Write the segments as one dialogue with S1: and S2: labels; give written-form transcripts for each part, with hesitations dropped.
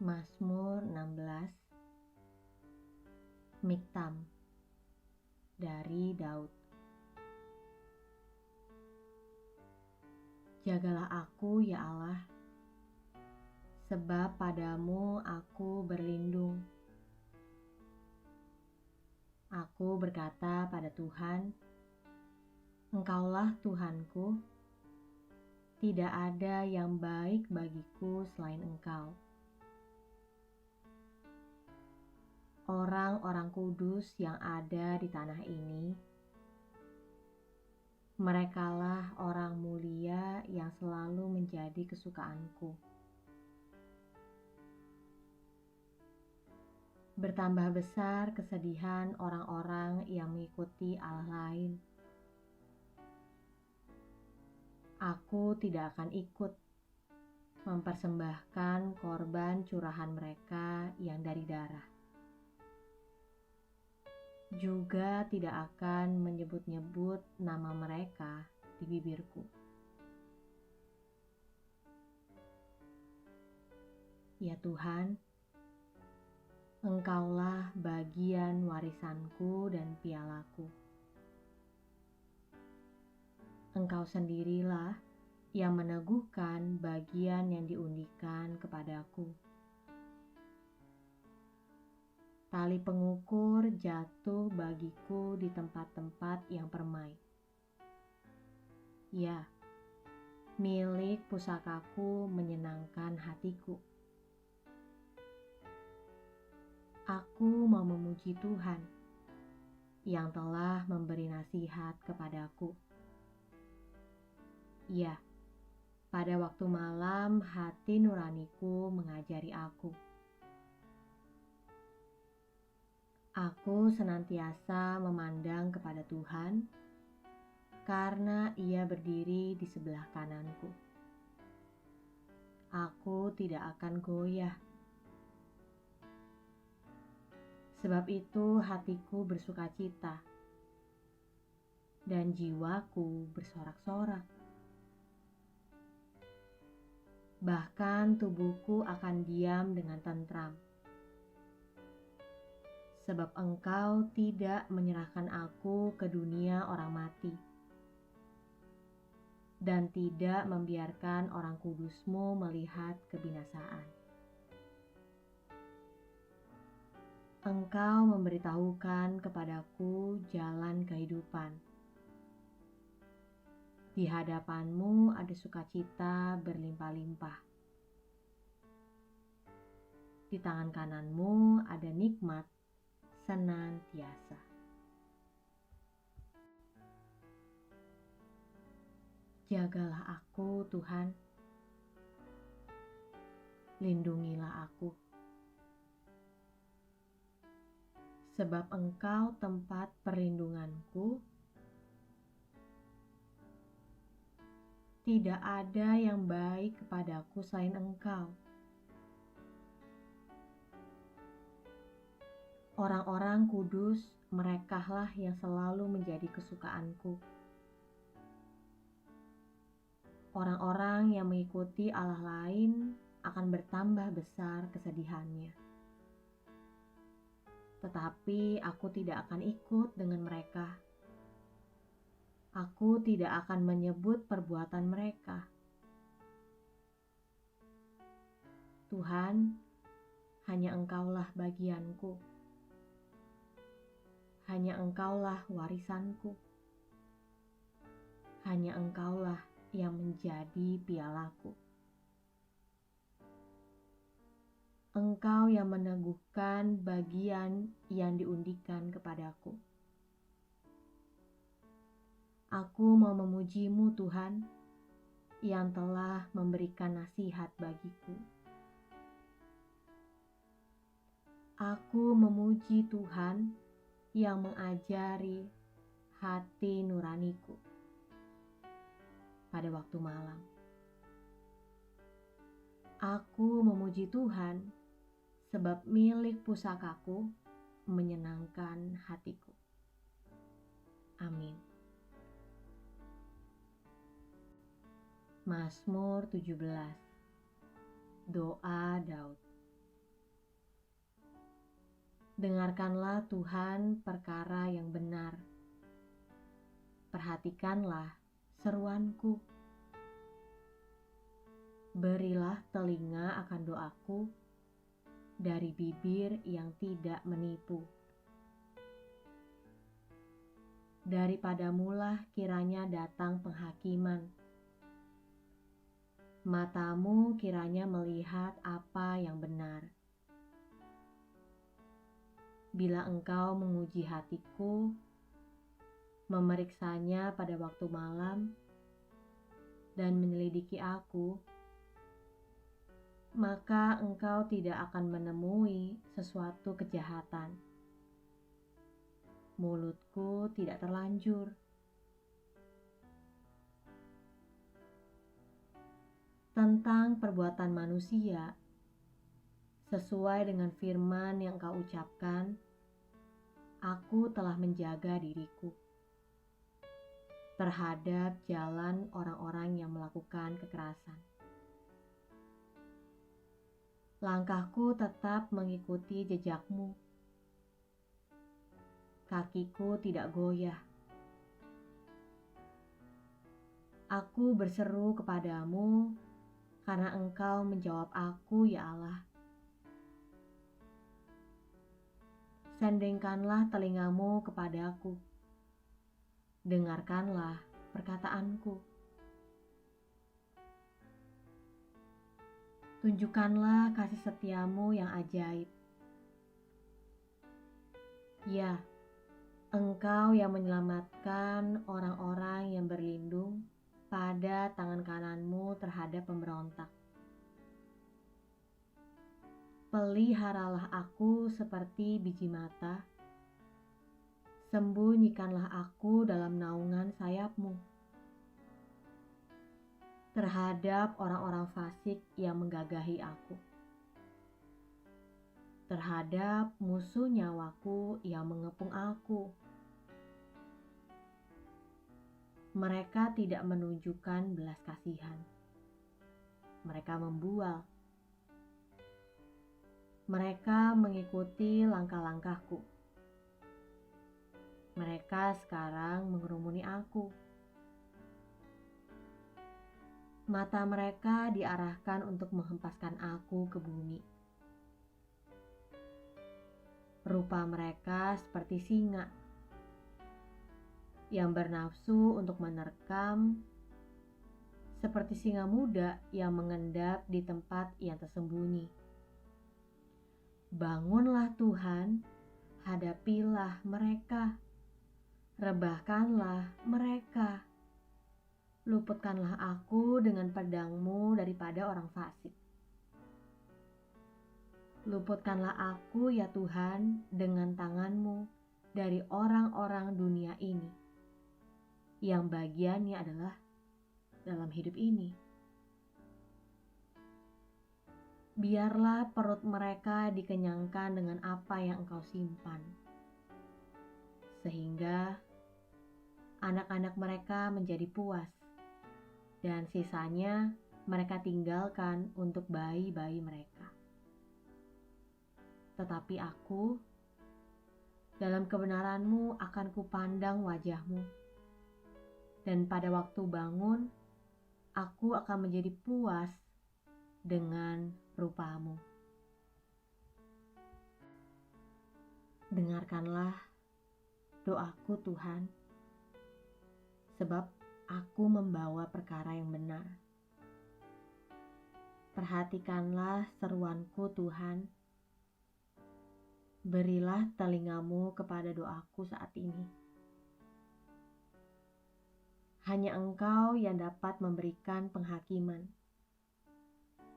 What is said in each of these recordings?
S1: Mazmur 16 Miktam dari Daud. Jagalah aku ya Allah, sebab padamu aku berlindung. Aku berkata pada Tuhan, Engkaulah Tuhanku, tidak ada yang baik bagiku selain Engkau. Orang-orang kudus yang ada di tanah ini, merekalah orang mulia yang selalu menjadi kesukaanku. Bertambah besar kesedihan orang-orang yang mengikuti Allah lain. Aku tidak akan ikut mempersembahkan korban curahan mereka yang dari darah. Juga tidak akan menyebut-nyebut nama mereka di bibirku. Ya Tuhan, Engkaulah bagian warisanku dan pialaku. Engkau sendirilah yang meneguhkan bagian yang diundikan kepadaku. Tali pengukur jatuh bagiku di tempat-tempat yang permai. Ya, milik pusakaku menyenangkan hatiku. Aku mau memuji Tuhan yang telah memberi nasihat kepadaku. Ya, pada waktu malam hati nuraniku mengajari aku. Aku senantiasa memandang kepada Tuhan karena Ia berdiri di sebelah kananku. Aku tidak akan goyah. Sebab itu hatiku bersukacita dan jiwaku bersorak-sorak. Bahkan tubuhku akan diam dengan tentram. Sebab Engkau tidak menyerahkan aku ke dunia orang mati, dan tidak membiarkan orang kudus-Mu melihat kebinasaan. Engkau memberitahukan kepadaku jalan kehidupan. Di hadapan-Mu ada sukacita berlimpah-limpah. Di tangan kanan-Mu ada nikmat senantiasa. Jagalah aku, Tuhan. Lindungilah aku. Sebab Engkau tempat perlindunganku. Tidak ada yang baik kepadaku selain Engkau. Orang-orang kudus, merekalah yang selalu menjadi kesukaanku. Orang-orang yang mengikuti Allah lain akan bertambah besar kesedihannya. Tetapi aku tidak akan ikut dengan mereka. Aku tidak akan menyebut perbuatan mereka. Tuhan, hanya Engkaulah bagianku. Hanya Engkaulah warisanku. Hanya Engkaulah yang menjadi pialaku. Engkau yang meneguhkan bagian yang diundikan kepadaku. Aku mau memuji-Mu Tuhan, yang telah memberikan nasihat bagiku. Aku memuji Tuhan yang mengajari hati nuraniku pada waktu malam. Aku memuji Tuhan sebab milik pusakaku menyenangkan hatiku. Amin. Mazmur 17. Doa Daud. Dengarkanlah Tuhan perkara yang benar. Perhatikanlah seruanku. Berilah telinga akan doaku dari bibir yang tidak menipu. Daripadamulah kiranya datang penghakiman. Matamu kiranya melihat apa yang benar. Bila engkau menguji hatiku, memeriksanya pada waktu malam, dan menyelidiki aku, maka engkau tidak akan menemui sesuatu kejahatan. Mulutku tidak terlanjur. Tentang perbuatan manusia, sesuai dengan firman yang engkau ucapkan, aku telah menjaga diriku terhadap jalan orang-orang yang melakukan kekerasan. Langkahku tetap mengikuti jejakmu. Kakiku tidak goyah. Aku berseru kepadamu karena engkau menjawab aku, ya Allah. Sendengkanlah telingamu kepadaku. Dengarkanlah perkataanku. Tunjukkanlah kasih setiamu yang ajaib. Ya, engkau yang menyelamatkan orang-orang yang berlindung pada tangan kananmu terhadap pemberontak. Peliharalah aku seperti biji mata. Sembunyikanlah aku dalam naungan sayapmu terhadap orang-orang fasik yang menggagahi aku, terhadap musuh nyawaku yang mengepung aku. Mereka tidak menunjukkan belas kasihan. Mereka membual. Mereka mengikuti langkah-langkahku. Mereka sekarang mengerumuni aku. Mata mereka diarahkan untuk menghempaskan aku ke bumi. Rupa mereka seperti singa yang bernafsu untuk menerkam, seperti singa muda yang mengendap di tempat yang tersembunyi. Bangunlah Tuhan, hadapilah mereka, rebahkanlah mereka. Luputkanlah aku dengan pedangmu daripada orang fasik. Luputkanlah aku, ya Tuhan, dengan tanganmu dari orang-orang dunia ini, yang bagiannya adalah dalam hidup ini. Biarlah perut mereka dikenyangkan dengan apa yang Engkau simpan, sehingga anak-anak mereka menjadi puas, dan sisanya mereka tinggalkan untuk bayi-bayi mereka. Tetapi aku, dalam kebenaran-Mu akan kupandang wajah-Mu, dan pada waktu bangun, aku akan menjadi puas dengan rupa-Mu. Dengarkanlah doaku, Tuhan, sebab aku membawa perkara yang benar. Perhatikanlah seruanku, Tuhan. Berilah telingamu kepada doaku saat ini. Hanya Engkau yang dapat memberikan penghakiman,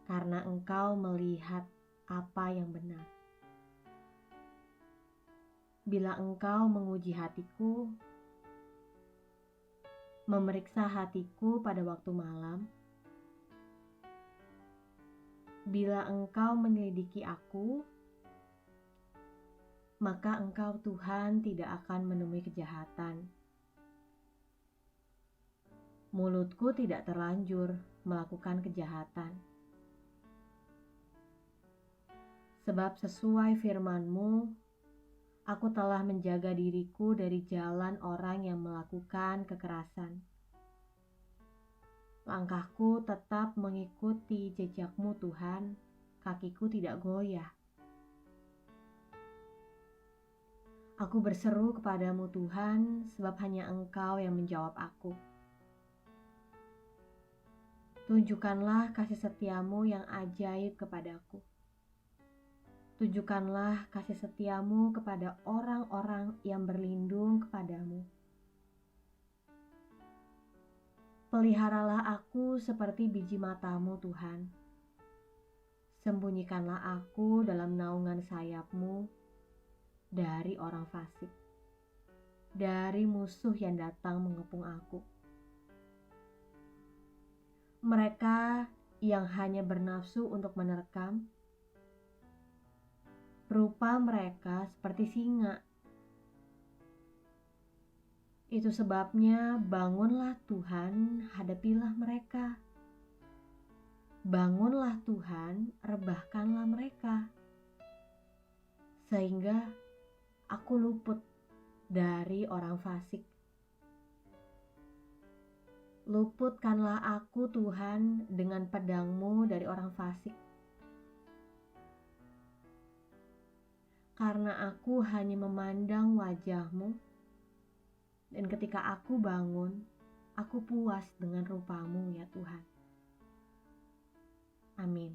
S1: karena Engkau melihat apa yang benar. Bila Engkau menguji hatiku, memeriksa hatiku pada waktu malam, bila Engkau menyelidiki aku, maka Engkau, Tuhan, tidak akan menemui kejahatan. Mulutku tidak terlanjur melakukan kejahatan. Sebab sesuai firman-Mu, Aku telah menjaga diriku dari jalan orang yang melakukan kekerasan. Langkahku tetap mengikuti jejakmu Tuhan, kakiku tidak goyah. Aku berseru kepadamu Tuhan, sebab hanya Engkau yang menjawab aku. Tunjukkanlah kasih setiamu yang ajaib kepadaku. Tunjukkanlah kasih setiamu kepada orang-orang yang berlindung kepadamu. Peliharalah aku seperti biji matamu Tuhan. Sembunyikanlah aku dalam naungan sayapmu dari orang fasik, dari musuh yang datang mengepung aku. Mereka yang hanya bernafsu untuk menerkam, rupa mereka seperti singa. Itu sebabnya bangunlah Tuhan, hadapilah mereka. Bangunlah Tuhan, rebahkanlah mereka. Sehingga aku luput dari orang fasik. Luputkanlah aku Tuhan dengan pedang-Mu dari orang fasik. Karena aku hanya memandang wajah-Mu, dan ketika aku bangun, aku puas dengan rupa-Mu ya Tuhan. Amin.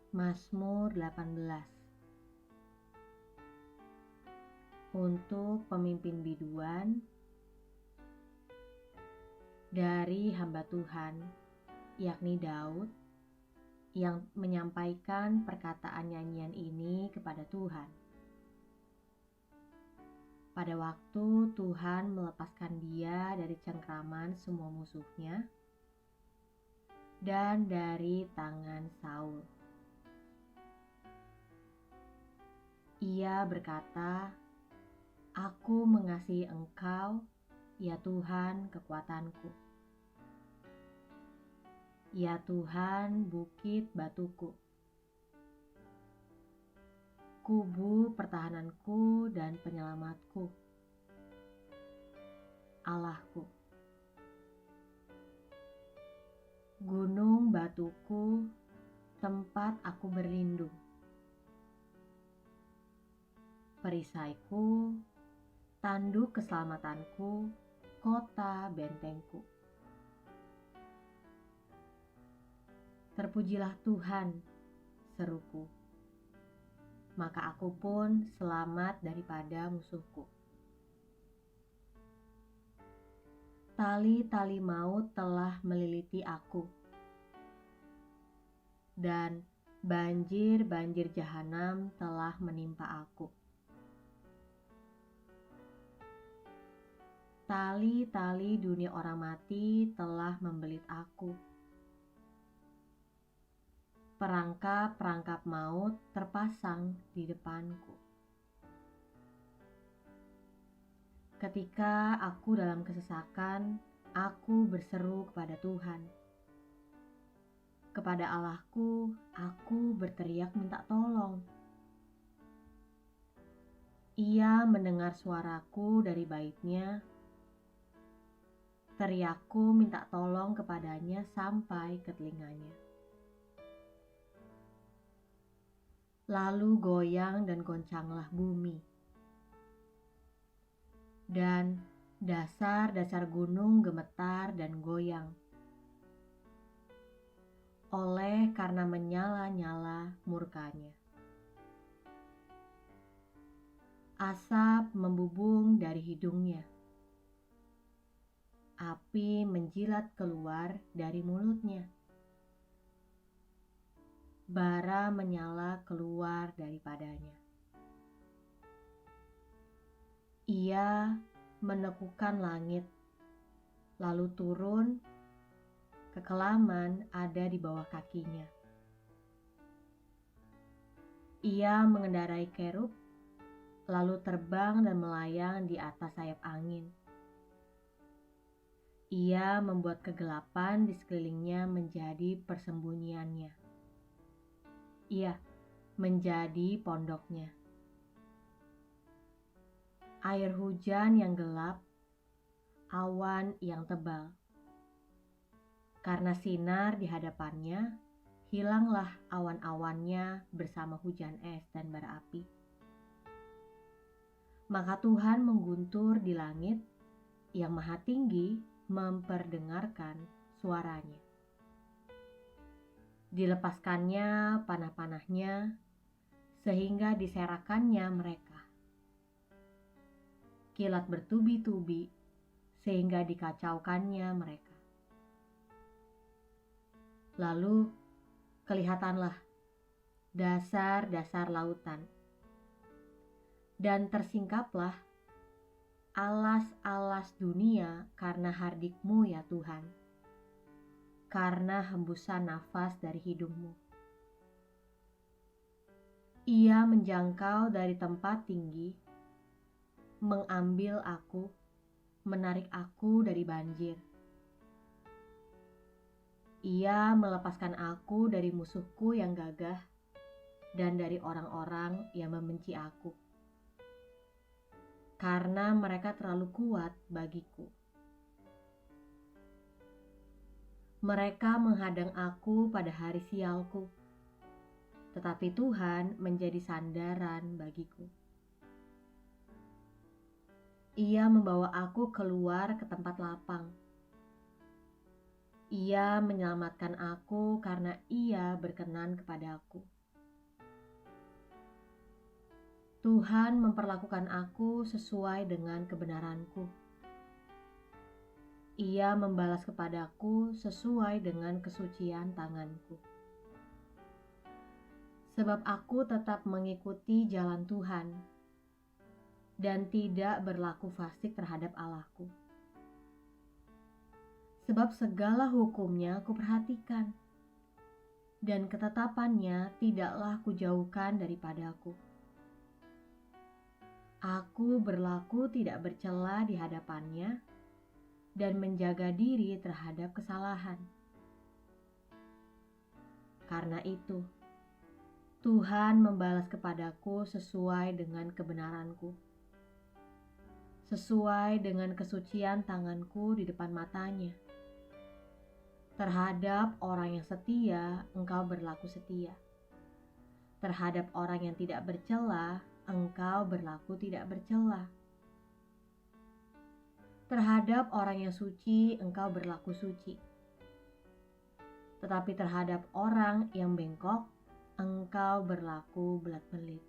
S1: Mazmur 18. Untuk pemimpin biduan dari hamba Tuhan, yakni Daud, yang menyampaikan perkataan nyanyian ini kepada Tuhan. Pada waktu Tuhan melepaskan dia dari cengkraman semua musuhnya dan dari tangan Saul. Ia berkata, "Aku mengasihi Engkau, ya Tuhan kekuatanku. Ya Tuhan, bukit batuku, kubu pertahananku dan penyelamatku, Allahku. Gunung batuku, tempat aku berlindung. Perisaiku, tanduk keselamatanku, kota bentengku. Terpujilah Tuhan, seruku. Maka aku pun selamat daripada musuhku. Tali-tali maut telah meliliti aku, dan banjir-banjir jahanam telah menimpa aku. Tali-tali dunia orang mati telah membelit aku. Perangkap-perangkap maut terpasang di depanku. Ketika aku dalam kesesakan, aku berseru kepada Tuhan. Kepada Allahku, aku berteriak minta tolong. Ia mendengar suaraku dari bait-Nya. Teriakku minta tolong kepadanya sampai ke telinganya. Lalu goyang dan goncanglah bumi, dan dasar-dasar gunung gemetar dan goyang, oleh karena menyala-nyala murkanya. Asap membubung dari hidungnya, api menjilat keluar dari mulutnya. Bara menyala keluar daripadanya. Ia menekukan langit, lalu turun, kekelaman ada di bawah kakinya. Ia mengendarai kerub, lalu terbang dan melayang di atas sayap angin. Ia membuat kegelapan di sekelilingnya menjadi persembunyiannya. Iya, menjadi pondoknya. Air hujan yang gelap, awan yang tebal. Karena sinar di hadapannya, hilanglah awan-awannya bersama hujan es dan bara api. Maka Tuhan mengguntur di langit yang maha tinggi memperdengarkan suaranya. Dilepaskannya panah-panahnya sehingga diserakannya mereka. Kilat bertubi-tubi sehingga dikacaukannya mereka. Lalu kelihatanlah dasar-dasar lautan, dan tersingkaplah alas-alas dunia karena hardik-Mu ya Tuhan, karena hembusan nafas dari hidung-Mu. Ia menjangkau dari tempat tinggi, mengambil aku, menarik aku dari banjir. Ia melepaskan aku dari musuhku yang gagah dan dari orang-orang yang membenci aku, karena mereka terlalu kuat bagiku. Mereka menghadang aku pada hari sialku, tetapi Tuhan menjadi sandaran bagiku. Ia membawa aku keluar ke tempat lapang. Ia menyelamatkan aku karena Ia berkenan kepadaku. Tuhan memperlakukan aku sesuai dengan kebenaranku. Ia membalas kepadaku sesuai dengan kesucian tanganku. Sebab aku tetap mengikuti jalan Tuhan dan tidak berlaku fasik terhadap Allahku. Sebab segala hukumnya kuperhatikan, dan ketetapannya tidaklah kujauhkan daripadaku. Aku berlaku tidak bercela di hadapannya, dan menjaga diri terhadap kesalahan. Karena itu, Tuhan membalas kepadaku sesuai dengan kebenaranku, sesuai dengan kesucian tanganku di depan matanya. Terhadap orang yang setia, Engkau berlaku setia. Terhadap orang yang tidak bercela, Engkau berlaku tidak bercela. Terhadap orang yang suci, Engkau berlaku suci. Tetapi terhadap orang yang bengkok, Engkau berlaku belat-belit.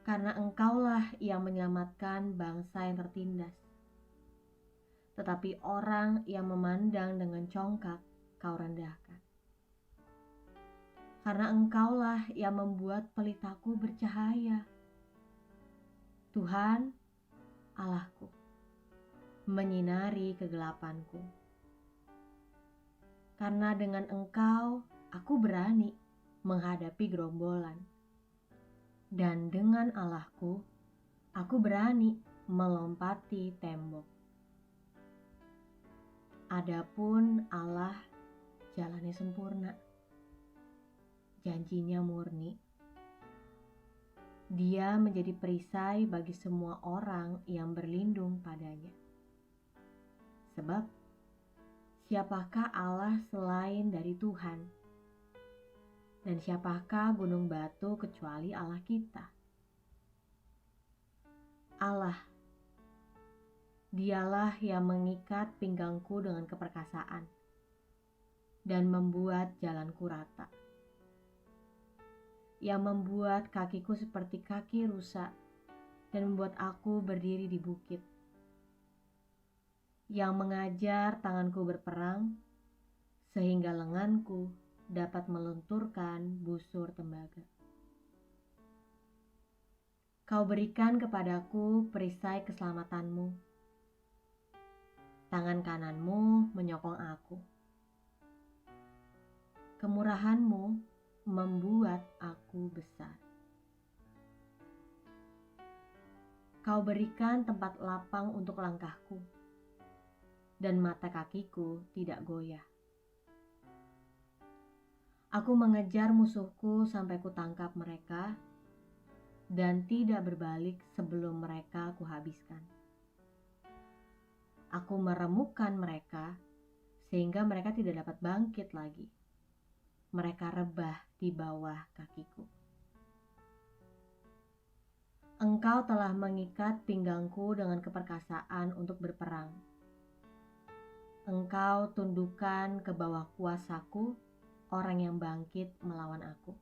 S1: Karena Engkaulah yang menyelamatkan bangsa yang tertindas. Tetapi orang yang memandang dengan congkak, Kau rendahkan. Karena Engkaulah yang membuat pelitaku bercahaya. Tuhan, Allahku, menyinari kegelapanku. Karena dengan Engkau, aku berani menghadapi gerombolan. Dan dengan Allahku, aku berani melompati tembok. Adapun Allah, jalannya sempurna, janjinya murni. Dia menjadi perisai bagi semua orang yang berlindung padanya. Sebab, siapakah Allah selain dari Tuhan? Dan siapakah gunung batu kecuali Allah kita? Allah, Dialah yang mengikat pinggangku dengan keperkasaan dan membuat jalanku rata. Yang membuat kakiku seperti kaki rusa dan membuat aku berdiri di bukit. Yang mengajar tanganku berperang sehingga lenganku dapat melunturkan busur tembaga. Kau berikan kepadaku perisai keselamatanmu. Tangan kananmu menyokong aku. Kemurahanmu membuat aku besar. Kau berikan tempat lapang untuk langkahku, dan mata kakiku tidak goyah. Aku mengejar musuhku sampai kutangkap mereka dan tidak berbalik sebelum mereka kuhabiskan. Aku meremukkan mereka sehingga mereka tidak dapat bangkit lagi. Mereka rebah di bawah kakiku. Engkau telah mengikat pinggangku dengan keperkasaan untuk berperang. Engkau tundukkan ke bawah kuasaku orang yang bangkit melawan aku.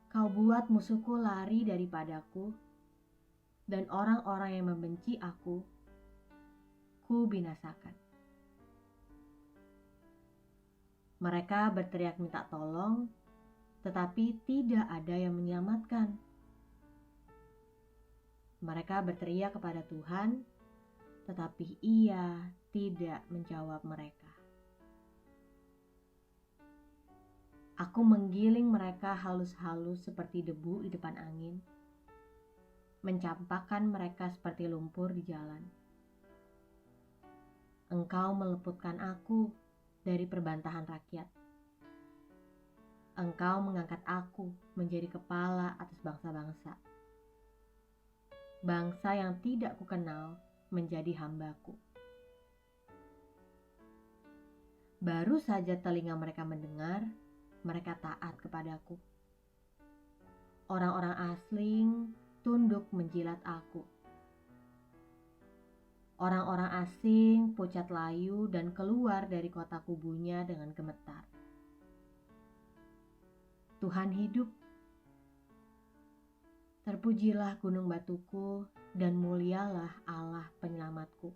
S1: Kau buat musuhku lari daripadaku, dan orang-orang yang membenci aku, ku binasakan. Mereka berteriak minta tolong, tetapi tidak ada yang menyelamatkan. Mereka berteriak kepada Tuhan, tetapi Ia tidak menjawab mereka. Aku menggiling mereka halus-halus seperti debu di depan angin, mencampakkan mereka seperti lumpur di jalan. Engkau meleputkan aku dari perbantahan rakyat. Engkau mengangkat aku menjadi kepala atas bangsa-bangsa. Bangsa yang tidak kukenal menjadi hambaku. Baru saja telinga mereka mendengar, mereka taat kepadaku. Orang-orang asing tunduk menjilat aku. Orang-orang asing pucat layu dan keluar dari kota kubunya dengan gemetar. Tuhan hidup. Terpujilah gunung batuku dan mulialah Allah penyelamatku.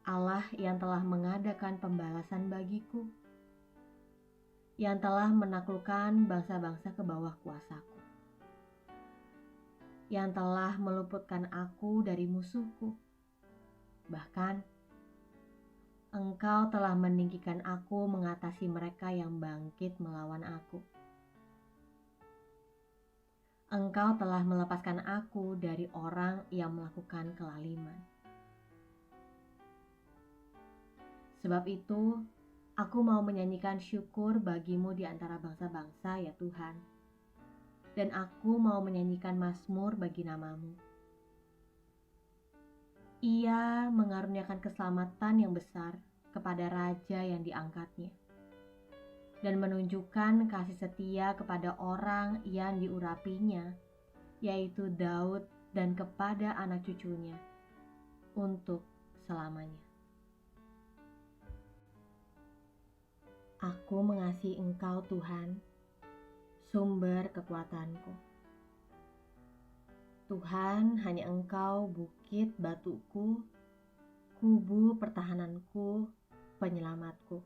S1: Allah yang telah mengadakan pembalasan bagiku, yang telah menaklukkan bangsa-bangsa ke bawah kuasaku, yang telah meluputkan aku dari musuhku. Bahkan Engkau telah meninggikan aku mengatasi mereka yang bangkit melawan aku. Engkau telah melepaskan aku dari orang yang melakukan kelaliman. Sebab itu, aku mau menyanyikan syukur bagimu di antara bangsa-bangsa, ya Tuhan. Dan aku mau menyanyikan mazmur bagi namamu. Ia mengaruniakan keselamatan yang besar kepada raja yang diangkatnya, dan menunjukkan kasih setia kepada orang yang diurapinya, yaitu Daud dan kepada anak cucunya, untuk selamanya. Aku mengasihi Engkau, Tuhan, sumber kekuatanku. Tuhan, hanya Engkau bukit batuku, kubu pertahananku, penyelamatku.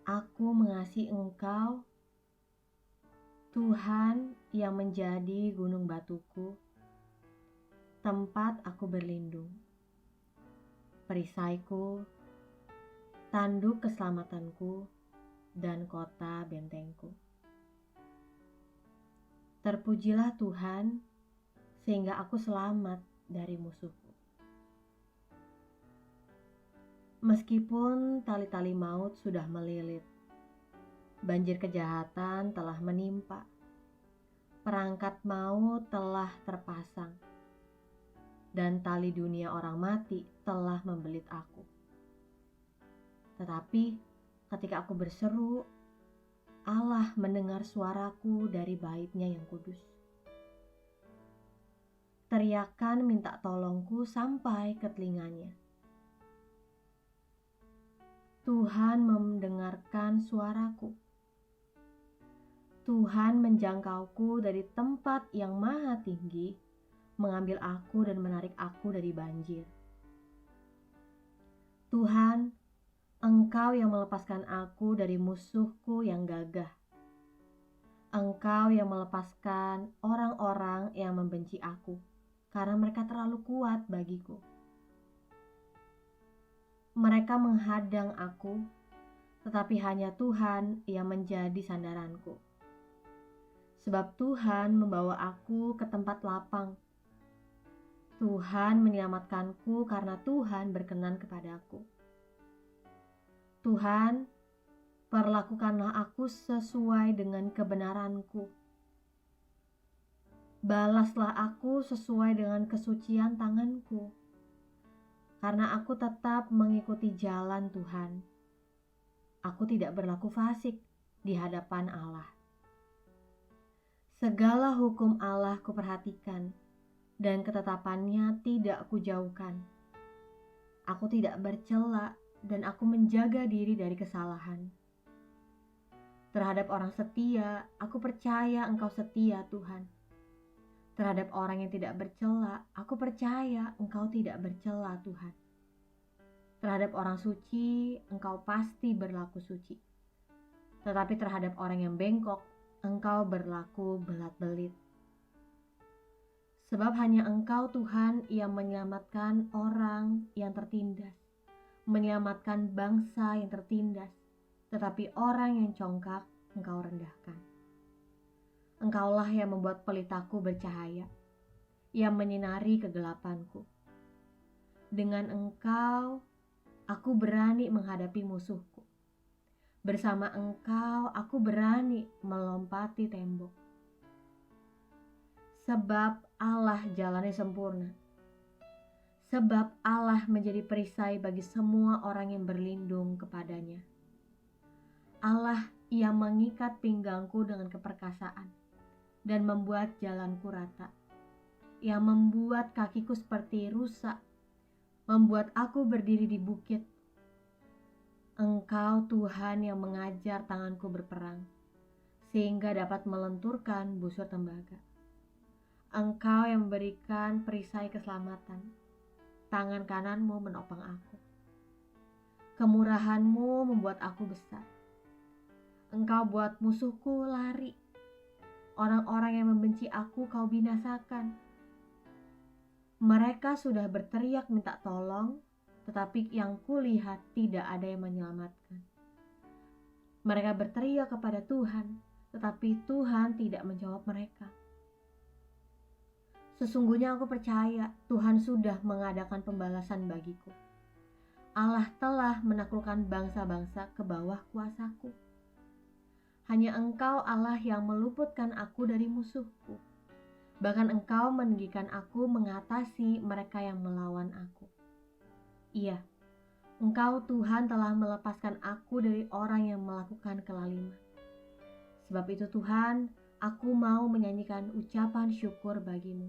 S1: Aku mengasihi Engkau, Tuhan yang menjadi gunung batuku, tempat aku berlindung, perisaiku, tanduk keselamatanku, dan kota bentengku. Terpujilah Tuhan, sehingga aku selamat dari musuhku. Meskipun tali-tali maut sudah melilit, banjir kejahatan telah menimpa, perangkat maut telah terpasang, dan tali dunia orang mati telah membelit aku. Tetapi ketika aku berseru, Allah mendengar suaraku dari bait-Nya yang kudus. Teriakan minta tolongku sampai ke telinganya. Tuhan mendengarkan suaraku. Tuhan menjangkauku dari tempat yang maha tinggi, mengambil aku dan menarik aku dari banjir. Tuhan, Engkau yang melepaskan aku dari musuhku yang gagah. Engkau yang melepaskan orang-orang yang membenci aku, karena mereka terlalu kuat bagiku. Mereka menghadang aku, tetapi hanya Tuhan yang menjadi sandaranku. Sebab Tuhan membawa aku ke tempat lapang. Tuhan menyelamatkanku karena Tuhan berkenan kepadaku. Tuhan, perlakukanlah aku sesuai dengan kebenaranku. Balaslah aku sesuai dengan kesucian tanganku, karena aku tetap mengikuti jalan Tuhan. Aku tidak berlaku fasik di hadapan Allah. Segala hukum Allah kuperhatikan, dan ketetapannya tidak kujauhkan. Aku tidak bercela dan aku menjaga diri dari kesalahan. Terhadap orang setia, aku percaya Engkau setia, Tuhan. Terhadap orang yang tidak bercela, aku percaya Engkau tidak bercela, Tuhan. Terhadap orang suci, Engkau pasti berlaku suci. Tetapi terhadap orang yang bengkok, Engkau berlaku belat-belit. Sebab hanya Engkau, Tuhan, yang menyelamatkan orang yang tertindas, menyelamatkan bangsa yang tertindas, tetapi orang yang congkak Engkau rendahkan. Engkaulah yang membuat pelitaku bercahaya, yang menyinari kegelapanku. Dengan Engkau, aku berani menghadapi musuhku. Bersama Engkau, aku berani melompati tembok. Sebab Allah jalannya sempurna. Sebab Allah menjadi perisai bagi semua orang yang berlindung kepadanya. Allah yang mengikat pinggangku dengan keperkasaan dan membuat jalanku rata. Yang membuat kakiku seperti rusa, membuat aku berdiri di bukit. Engkau Tuhan yang mengajar tanganku berperang, sehingga dapat melenturkan busur tembaga. Engkau yang memberikan perisai keselamatan, tangan kananmu menopang aku. Kemurahanmu membuat aku besar. Engkau buat musuhku lari. Orang-orang yang membenci aku kau binasakan. Mereka sudah berteriak minta tolong, tetapi yang kulihat tidak ada yang menyelamatkan. Mereka berteriak kepada Tuhan, tetapi Tuhan tidak menjawab mereka. Sesungguhnya aku percaya Tuhan sudah mengadakan pembalasan bagiku. Allah telah menaklukkan bangsa-bangsa ke bawah kuasaku. Hanya Engkau Allah yang meluputkan aku dari musuhku. Bahkan Engkau meninggikan aku mengatasi mereka yang melawan aku. Iya, Engkau Tuhan telah melepaskan aku dari orang yang melakukan kelaliman. Sebab itu Tuhan, aku mau menyanyikan ucapan syukur bagimu.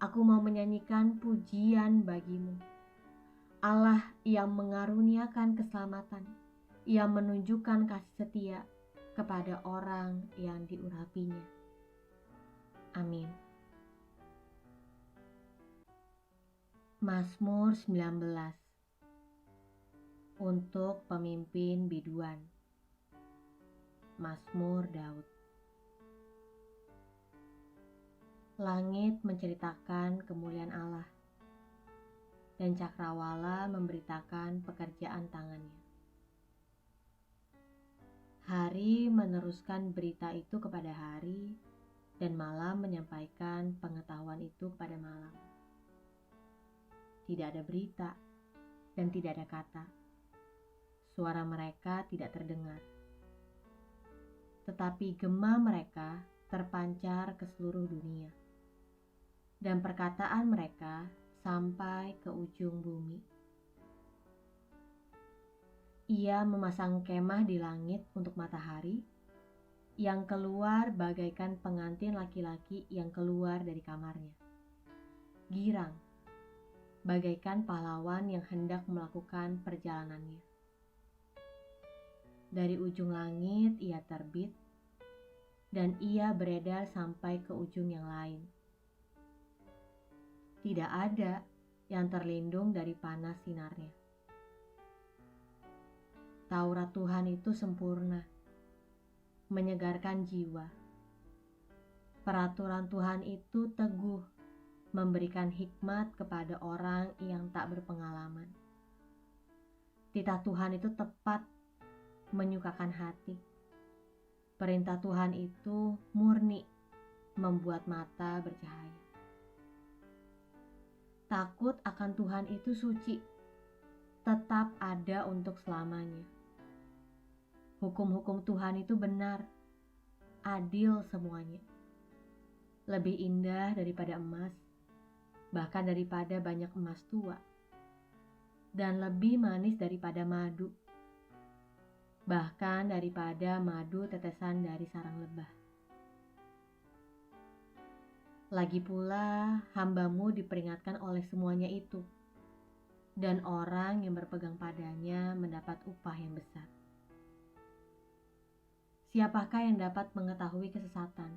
S1: Aku mau menyanyikan pujian bagimu. Allah yang mengaruniakan keselamatan, yang menunjukkan kasih setia kepada orang yang diurapinya. Amin. Mazmur 19 untuk pemimpin biduan. Mazmur Daud. Langit menceritakan kemuliaan Allah, dan cakrawala memberitakan pekerjaan tangannya. Hari meneruskan berita itu kepada hari, dan malam menyampaikan pengetahuan itu kepada malam. Tidak ada berita dan tidak ada kata. Suara mereka tidak terdengar. Tetapi gema mereka terpancar ke seluruh dunia. Dan perkataan mereka sampai ke ujung bumi. Ia memasang kemah di langit untuk matahari, yang keluar bagaikan pengantin laki-laki yang keluar dari kamarnya. Girang, bagaikan pahlawan yang hendak melakukan perjalanannya. Dari ujung langit ia terbit, dan ia beredar sampai ke ujung yang lain. Tidak ada yang terlindung dari panas sinarnya. Taurat Tuhan itu sempurna, menyegarkan jiwa. Peraturan Tuhan itu teguh, memberikan hikmat kepada orang yang tak berpengalaman. Titah Tuhan itu tepat, menyukakan hati. Perintah Tuhan itu murni, membuat mata bercahaya. Takut akan Tuhan itu suci, tetap ada untuk selamanya. Hukum-hukum Tuhan itu benar, adil semuanya. Lebih indah daripada emas, bahkan daripada banyak emas tua. Dan lebih manis daripada madu, bahkan daripada madu tetesan dari sarang lebah. Lagi pula, hamba-Mu diperingatkan oleh semuanya itu, dan orang yang berpegang padanya mendapat upah yang besar. Siapakah yang dapat mengetahui kesesatan?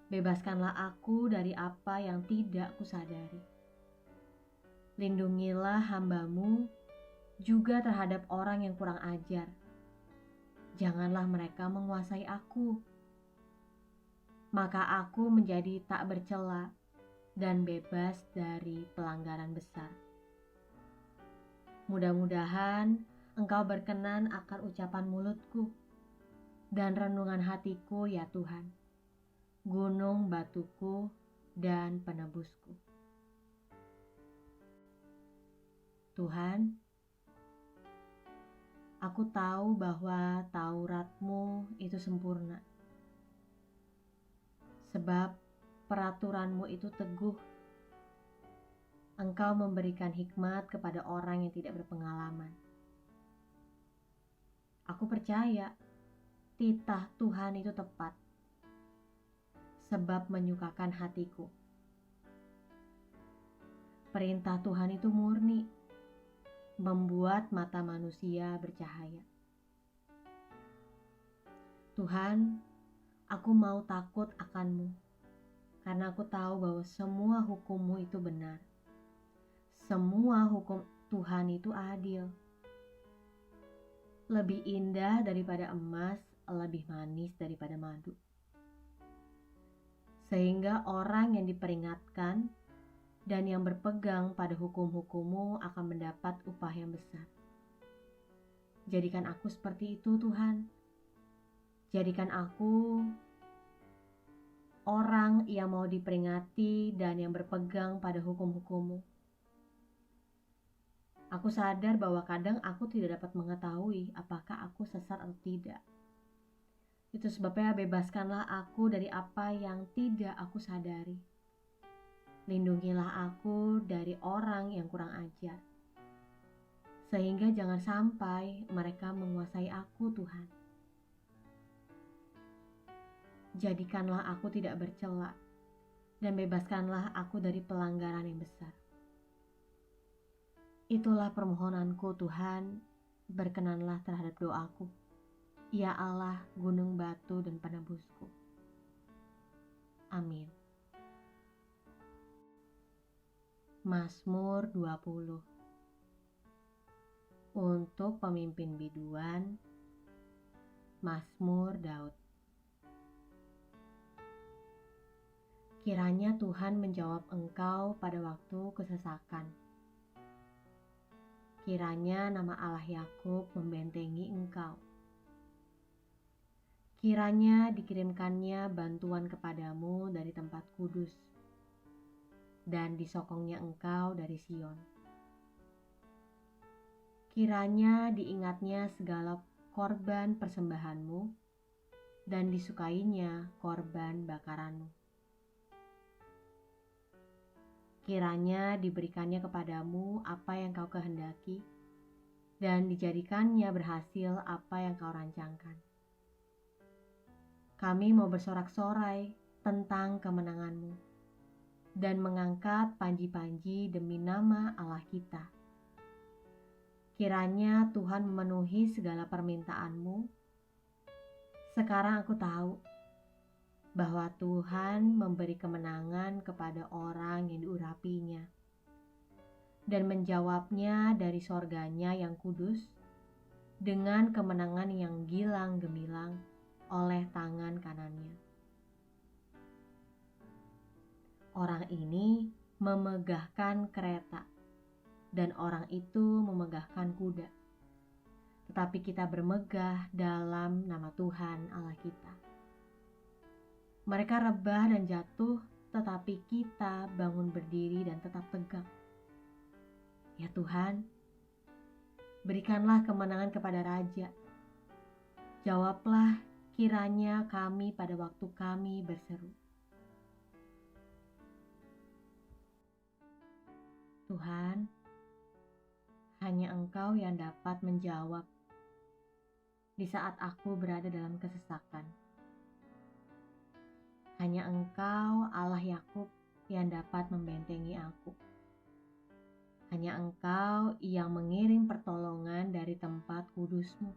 S1: Bebaskanlah aku dari apa yang tidak kusadari. Lindungilah hamba-Mu juga terhadap orang yang kurang ajar. Janganlah mereka menguasai aku. Maka aku menjadi tak bercela dan bebas dari pelanggaran besar. Mudah-mudahan Engkau berkenan akan ucapan mulutku dan renungan hatiku, ya Tuhan, gunung batuku dan penebusku. Tuhan, aku tahu bahwa Taurat-Mu itu sempurna, sebab peraturan-Mu itu teguh. Engkau memberikan hikmat kepada orang yang tidak berpengalaman. Aku percaya titah Tuhan itu tepat, sebab menyukakan hatiku. Perintah Tuhan itu murni, membuat mata manusia bercahaya. Tuhan, aku mau takut akan-Mu, karena aku tahu bahwa semua hukum-Mu itu benar. Semua hukum Tuhan itu adil. Lebih indah daripada emas, lebih manis daripada madu. Sehingga orang yang diperingatkan dan yang berpegang pada hukum-hukum-Mu akan mendapat upah yang besar. Jadikan aku seperti itu, Tuhan. Jadikan aku orang yang mau diperingati dan yang berpegang pada hukum-hukum-Mu. Aku sadar bahwa kadang aku tidak dapat mengetahui apakah aku sesat atau tidak. Itu sebabnya bebaskanlah aku dari apa yang tidak aku sadari. Lindungilah aku dari orang yang kurang ajar, sehingga jangan sampai mereka menguasai aku, Tuhan. Jadikanlah aku tidak bercela, dan bebaskanlah aku dari pelanggaran yang besar. Itulah permohonanku, Tuhan, berkenanlah terhadap doaku. Ya Allah, gunung batu dan penebusku. Amin. Mazmur 20. Untuk pemimpin biduan, Mazmur Daud. Kiranya Tuhan menjawab engkau pada waktu kesesakan. Kiranya nama Allah Yakub membentengi engkau. Kiranya dikirimkannya bantuan kepadamu dari tempat kudus, dan disokongnya engkau dari Sion. Kiranya diingatnya segala korban persembahanmu, dan disukainya korban bakaranmu. Kiranya diberikannya kepadamu apa yang kau kehendaki, dan dijadikannya berhasil apa yang kau rancangkan. Kami mau bersorak-sorai tentang kemenanganmu, dan mengangkat panji-panji demi nama Allah kita. Kiranya Tuhan memenuhi segala permintaanmu. Sekarang aku tahu bahwa Tuhan memberi kemenangan kepada orang yang diurapinya, dan menjawabnya dari sorganya yang kudus dengan kemenangan yang gilang gemilang oleh tangan kanannya. Orang ini memegahkan kereta, dan orang itu memegahkan kuda. Tetapi kita bermegah dalam nama Tuhan Allah kita. Mereka rebah dan jatuh, tetapi kita bangun berdiri dan tetap tegak. Ya Tuhan, berikanlah kemenangan kepada Raja. Jawablah kiranya kami pada waktu kami berseru. Tuhan, hanya Engkau yang dapat menjawab di saat aku berada dalam kesesakan. Hanya Engkau, Allah Yakub, yang dapat membentengi aku. Hanya Engkau yang mengirim pertolongan dari tempat kudus-Mu.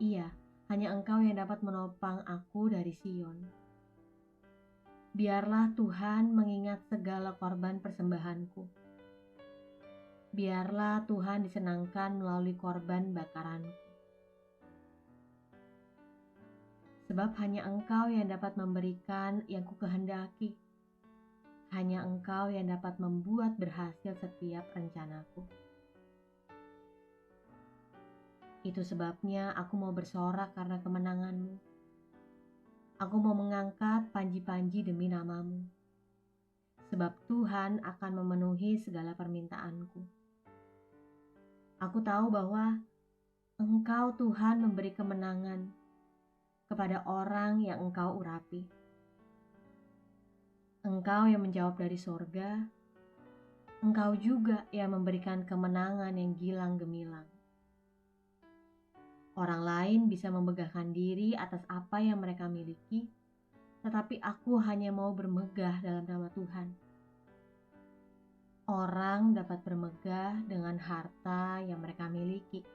S1: Iya, hanya Engkau yang dapat menopang aku dari Sion. Biarlah Tuhan mengingat segala korban persembahanku. Biarlah Tuhan disenangkan melalui korban bakaranku. Sebab hanya Engkau yang dapat memberikan yang kukehendaki. Hanya Engkau yang dapat membuat berhasil setiap rencanaku. Itu sebabnya aku mau bersorak karena kemenangan-Mu. Aku mau mengangkat panji-panji demi nama-Mu. Sebab Tuhan akan memenuhi segala permintaanku. Aku tahu bahwa Engkau Tuhan memberi kemenangan kepada orang yang Engkau urapi. Engkau yang menjawab dari sorga, Engkau juga yang memberikan kemenangan yang gilang gemilang. Orang lain bisa memegahkan diri atas apa yang mereka miliki, tetapi aku hanya mau bermegah dalam nama Tuhan. Orang dapat bermegah dengan harta yang mereka miliki,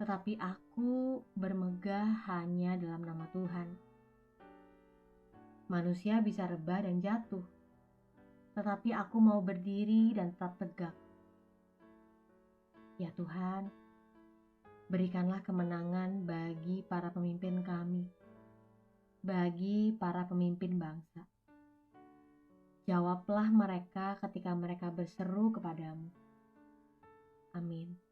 S1: tetapi aku bermegah hanya dalam nama Tuhan. Manusia bisa rebah dan jatuh, tetapi aku mau berdiri dan tetap tegak. Ya Tuhan, berikanlah kemenangan bagi para pemimpin kami, bagi para pemimpin bangsa. Jawablah mereka ketika mereka berseru kepadamu. Amin.